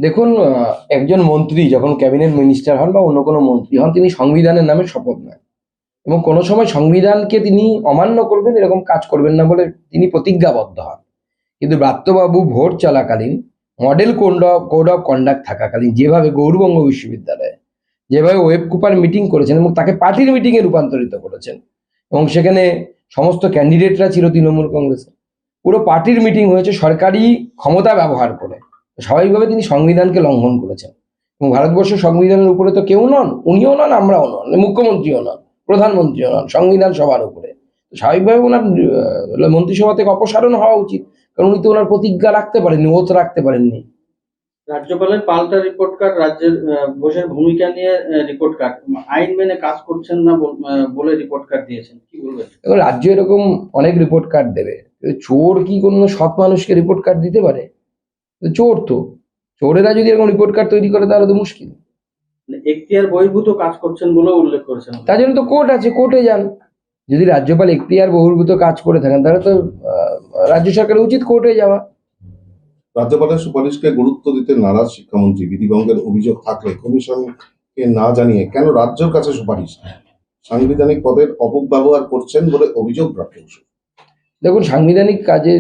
দেখুন, একজন মন্ত্রী যখন ক্যাবিনেট মিনিস্টার হন বা অন্য কোনো মন্ত্রী হন, তিনি সংবিধানের নামে শপথ নেন এবং কোনো সময় সংবিধানকে তিনি অমান্য করবেন এরকম কাজ করবেন না বলে তিনি প্রতিজ্ঞাবদ্ধ হন। কিন্তু ব্রাত্যবাবু ভোট চলাকালীন মডেল কোড অফ কন্ডাক্ট থাকাকালীন যেভাবে গৌরবঙ্গ বিশ্ববিদ্যালয়ে যেভাবে ওয়েব কুপার মিটিং করেছেন এবং তাকে পার্টির মিটিংয়ে রূপান্তরিত করেছেন, এবং সেখানে সমস্ত ক্যান্ডিডেটরা ছিল তৃণমূল কংগ্রেসের, পুরো পার্টির মিটিং হয়েছে সরকারি ক্ষমতা ব্যবহার করে, স্বাভাবিকভাবে তিনি সংবিধানকে লঙ্ঘন করেছেন। এবং ভারতবর্ষের সংবিধানের উপরে তো কেউ নন, উনিও নন, আমরাও নন, মুখ্যমন্ত্রীও নন, প্রধানমন্ত্রীও নন, সংবিধান সবার উপরে। স্বাভাবিকভাবে ওনার মন্ত্রিসভা থেকে অপসারণ হওয়া উচিত, কারণ উনি তো ওনার প্রতিজ্ঞা রাখতে পারেননি, ওথ রাখতে পারেননি। রাজ্যপালের পাল্টা রিপোর্ট কার্ড, রাজ্যের বোসের ভূমিকা নিয়ে রিপোর্ট কার্ড, আইন মেনে কাজ করছেন না বলে রিপোর্ট কার্ড দিয়েছেন, কি বলবেন? এবং রাজ্য এরকম অনেক রিপোর্ট কার্ড দেবে, চোর কি কোনো সৎ মানুষকে রিপোর্ট কার্ড দিতে পারে? চোর তো, চোরেরা যদি এরকম রিপোর্ট কার্ড তৈরি করে তাহলে তো মুশকিল। এখতিয়ার বহির্ভূত কাজ করছেন বলেও উল্লেখ করেছেন। তার জন্য তো কোর্ট আছে, কোর্টে যান। যদি রাজ্যপাল এখতিয়ার বহির্ভূত কাজ করে থাকেন তাহলে তো রাজ্য সরকারের উচিত কোর্টে যাওয়া। রাজ্যপালের সুপারিশকে গুরুত্ব দিতে নারাজ শিক্ষামন্ত্রী। বিধিভঙ্গের অভিযোগ থাকলে কমিশনকে না জানিয়ে কেন রাজ্যের কাছে সুপারিশ? সাংবিধানিক পদের অপব্যবহার করছেন বলে অভিযোগ রাখেন। দেখুন, সাংবিধানিক কাজে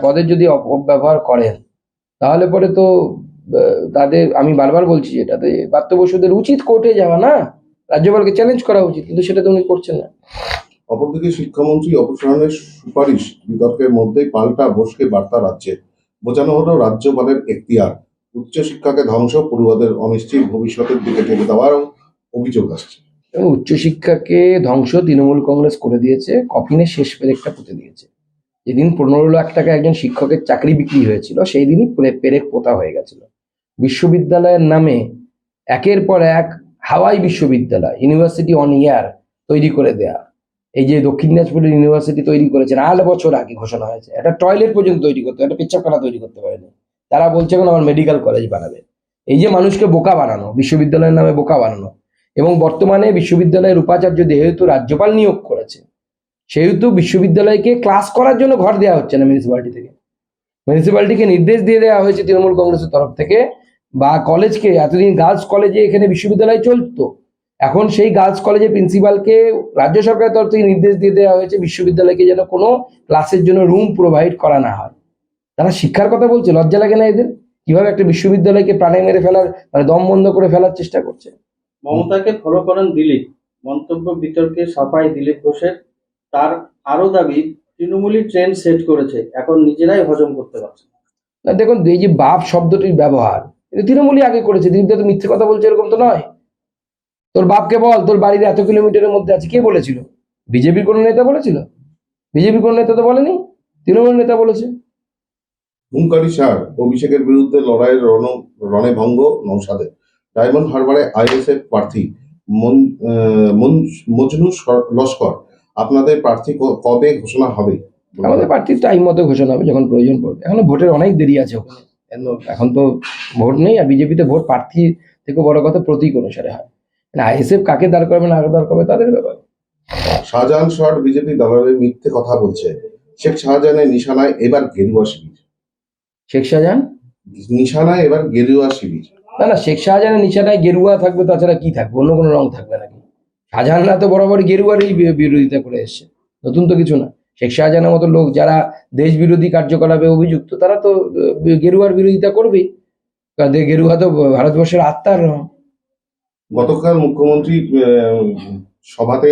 পদের যদি অপব্যবহার করেন তাহলে পরে তো তাদের, আমি বারবার বলছি যেটাতে প্রাপ্ত বসুদের উচিত কোর্টে যাওয়া, না রাজ্যপালকে চ্যালেঞ্জ করা উচিত, কিন্তু সেটা তো উনি করছেন না। অপরদিকে শিক্ষামন্ত্রী অপসারণের সুপারিশ বিতর্কের মধ্যেই পাল্টা বোসকে বার্তা রাজ্যে বোঝানো হলো রাজ্যপালের এখতিয়ার, উচ্চশিক্ষাকে ধ্বংস, পড়ুয়াদের অনিশ্চিত ভবিষ্যতের দিকে ঠেলে দেওয়ারও অভিযোগ আসছে। এবং উচ্চশিক্ষাকে ধ্বংস তৃণমূল কংগ্রেস করে দিয়েছে, কফিনের শেষ পেরেকটা পুঁতে দিয়েছে। যেদিন 15 লাখ টাকা একজন শিক্ষকের চাকরি বিক্রি হয়েছিল সেই দিনই পেরেক পোতা হয়ে গেছিল। বিশ্ববিদ্যালয়ের নামে একের পর এক হাওয়াই বিশ্ববিদ্যালয়, ইউনিভার্সিটি অন ইয়ার তৈরি করে দেয়া। এই যে দক্ষিণ দিনাজপুরের ইউনিভার্সিটি তৈরি করেছেন 8 বছর আগে ঘোষণা হয়েছে, একটা টয়লেট পর্যন্ত তৈরি করতে, একটা পেচ্ছাপখানা তৈরি করতে পারেনি। তারা বলছে এখন আমার মেডিকেল কলেজ বানাবে। এই যে মানুষকে বোকা বানানো, বিশ্ববিদ্যালয়ের নামে বোকা বানানো। এবং বর্তমানে বিশ্ববিদ্যালয়ের উপাচার্য যেহেতু রাজ্যপাল নিয়োগ করেছে, সেহেতু বিশ্ববিদ্যালয়কে ক্লাস করার জন্য ঘর দেওয়া হচ্ছে না মিউনিসিপ্যালিটি থেকে। মিউনিসিপ্যালিটিকে নির্দেশ দিয়ে দেওয়া হয়েছে তৃণমূল কংগ্রেসের তরফ থেকে, বা কলেজকে, এতদিন গার্লস কলেজে এখানে বিশ্ববিদ্যালয় চলতো, এখন সেই গার্লস কলেজের প্রিন্সিপালকে রাজ্য সরকারের তরফ থেকে নির্দেশ দিয়ে দেওয়া হয়েছে বিশ্ববিদ্যালয়কে যেন কোনো ক্লাসের জন্য রুম প্রোভাইড করা না হয়। তারা শিক্ষার কথা বলছে, লজ্জা লাগে না এদের? কিভাবে একটা বিশ্ববিদ্যালয়কে প্রাণে মেরে ফেলার, মানে দম বন্ধ করে ফেলার চেষ্টা করছে। মমতাকে ফলো করেন দিলীপ, মন্তব্য বিতর্কে সাফাই দিলীপ ঘোষের। তার আরো দাবি, তৃণমূলই ট্রেন্ড সেট করেছে, এখন নিজেরাই হজম করতে পারছে না, দেখুন, এই যে বাপ শব্দটির ব্যবহার, এটা তৃণমূলই আগে করেছে। দিলীপ তো মিথ্যে কথা বলছে এরকম তো নয়। তোর বাপকে বল তোর বাড়ির এত কিলোমিটারের মধ্যে আছে, কে বলেছিল? বিজেপির কোনো নেতা বলেছিল? বিজেপির কোনো নেতা তো বলেনি, তৃণমূল নেতা বলেছে। হুঙ্কারি সার, অভিষেকের বিরুদ্ধে লড়াইয়ের রণে ভঙ্গ নৌসাদের। ডায়মন্ড হারবারে আইএসএফ প্রার্থী মজনু লস্কর, আপনাদের প্রার্থী কবে ঘোষণা হবে? আমাদের প্রার্থীর টাইম মতো ঘোষণা হবে, যখন প্রয়োজন পড়বে। এখনো ভোটের অনেক দেরি আছে ওখানে, এখন তো ভোট নেই। আর বিজেপিতে ভোট প্রার্থী থেকে বড় কথা প্রতীক অনুসারে হয়। আইএসএফ কাকে দাঁড় করবে না কাকে দাঁড় করবে তাদের ব্যাপার। শাহজাহান শট, বিজেপি দালালের মিথ্যে কথা বলছে। শেখ শাহজাহানের নিশানায় এবার গেরুয়া শিবির। শেখ শাহজাহান নিশানায় এবার গেরুয়া শিবির। না না, শেখ শাহজাহানের নিশানায় গেরুয়া থাকবে, তাছাড়া কি থাকবে? অন্য কোনো রং থাকবে নাকি? শাহজাহানরা তো বরাবরই গেরুয়ারই বিরোধিতা করে এসছে, নতুন তো কিছু না। শেখ শাহজাহানের মতো লোক যারা দেশ বিরোধী কার্যকলাপে অভিযুক্ত, তারা তো গেরুয়ার বিরোধিতা করবেই, কারণ গেরুয়া তো ভারতবর্ষের আত্মার রং। গতকাল মুখ্যমন্ত্রী সভাতে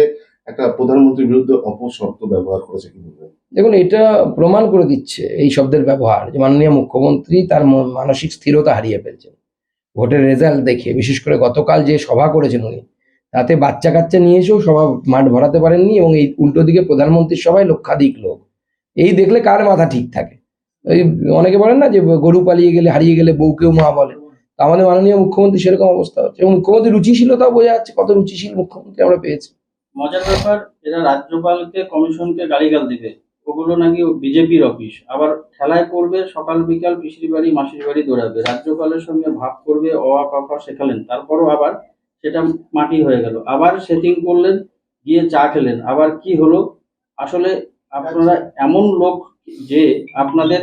একটা প্রধানমন্ত্রীর বিরুদ্ধে অপশব্দ ব্যবহার করেছে, কি বলবেন? দেখুন, এটা প্রমাণ করে দিচ্ছে এই শব্দের ব্যবহার যে মাননীয় মুখ্যমন্ত্রী তার মানসিক স্থিরতা হারিয়ে ফেলছেন ভোটের রেজাল্ট দেখে। বিশেষ করে গতকাল যে সভা করেছেন উনি, তাতে বাচ্চা কাচ্চা নিয়ে এসেও সভা মাঠ ভরাতে পারেননি, এবং এই উল্টো দিকে প্রধানমন্ত্রীর সভায় লক্ষাধিক লোক। এই দেখলে কার মাথা ঠিক থাকে? ওই অনেকে বলেন না যে গরু পালিয়ে গেলে, হারিয়ে গেলে বউকেও মা বলে। তো আমাদের মাননীয় মুখ্যমন্ত্রী সেরকম অবস্থা হচ্ছে, এবং মুখ্যমন্ত্রী রুচিশীলতাও বোঝা যাচ্ছে, কত রুচিশীল মুখ্যমন্ত্রী আমরা পেয়েছি। মজার ব্যাপার, এরা রাজ্যপালকে কমিশনকে গালিগাল দিবে, ওগুলো নাকি বিজেপির অফিস, আবার ঠেলায় পড়বে, সকাল বিকাল পিসির বাড়ি মাসির বাড়ি দৌড়াবে, রাজ্যপালের সঙ্গে ভাব করবে, অ আ ক খ শেখালেন, তারপরও আবার সেটা মাটি হয়ে গেল, আবার সেটিং করলেন, গিয়ে চা খেলেন, আবার কি হলো? আসলে আপনারা এমন লোক যে আপনাদের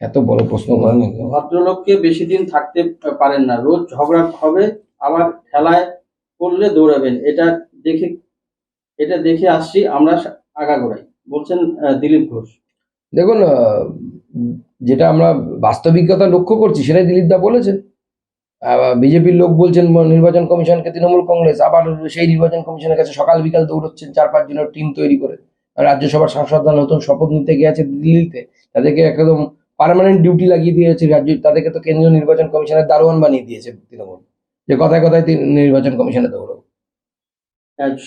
এত বড় প্রশ্ন করেন নাকি? ভদ্রলোককে বেশি দিন থাকতে পারেন না, রোজ ঝগড়া হবে, আবার ঠেলায় পড়লে দৌড়াবেন, এটা দেখে আসছি আমরা আগাগোড়াই, বলছেন দিলীপ ঘোষ। দেখুন, যেটা আমরা বাস্তবিকতা লক্ষ্য করছি সেটাই দিলীপ দা বলেছেন। বিজেপির লোক বলছেন নির্বাচন কমিশনকে তৃণমূল কংগ্রেস, আবার সেই নির্বাচন কমিশনের কাছে সকাল বিকাল দৌড়চ্ছেন 4-5 জনের টিম তৈরি করে। আর রাজ্যসভার সাংসদরা নতুন শপথ নিতে গিয়েছে দিল্লিতে, তাদেরকে একদম পার্মানেন্ট ডিউটি লাগিয়ে দিয়েছে তাদেরকে তো কেন্দ্রীয় নির্বাচন কমিশনের দারোয়ান বানিয়ে দিয়েছে তৃণমূল, যে কথায় কথায় নির্বাচন কমিশনে দৌড়াবো।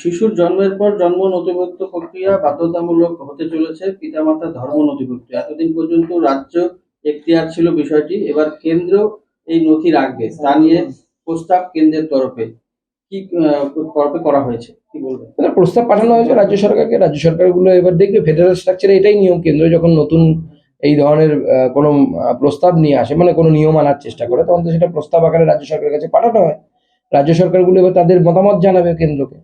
শিশুর জন্মের পর জন্ম নথিভুক্ত প্রক্রিয়া বাধ্যতামূলক হতে চলেছে, পিতামাতার ধর্ম নথিভুক্ত। এতদিন পর্যন্ত রাজ্য এখতিয়ার ছিল বিষয়টি, এবার কেন্দ্র এই নথি রাখবে, তা নিয়ে প্রস্তাব কেন্দ্রের তরফে করা হয়েছে, কি বলবেন? একটা প্রস্তাব পাঠানো হয়েছে রাজ্য সরকারকে, রাজ্য সরকারগুলো এবার দেখবে। ফেডারেল স্ট্রাকচারে এটাই নিয়ম, কেন্দ্র যখন নতুন এই ধরনের কোনো প্রস্তাব নিয়ে আসে, মানে কোনো নিয়ম আনার চেষ্টা করে, তখন তো সেটা প্রস্তাব আকারে রাজ্য সরকারের কাছে পাঠানো হয়। রাজ্য সরকারগুলো এবার তাদের মতামত জানাবে কেন্দ্রকে।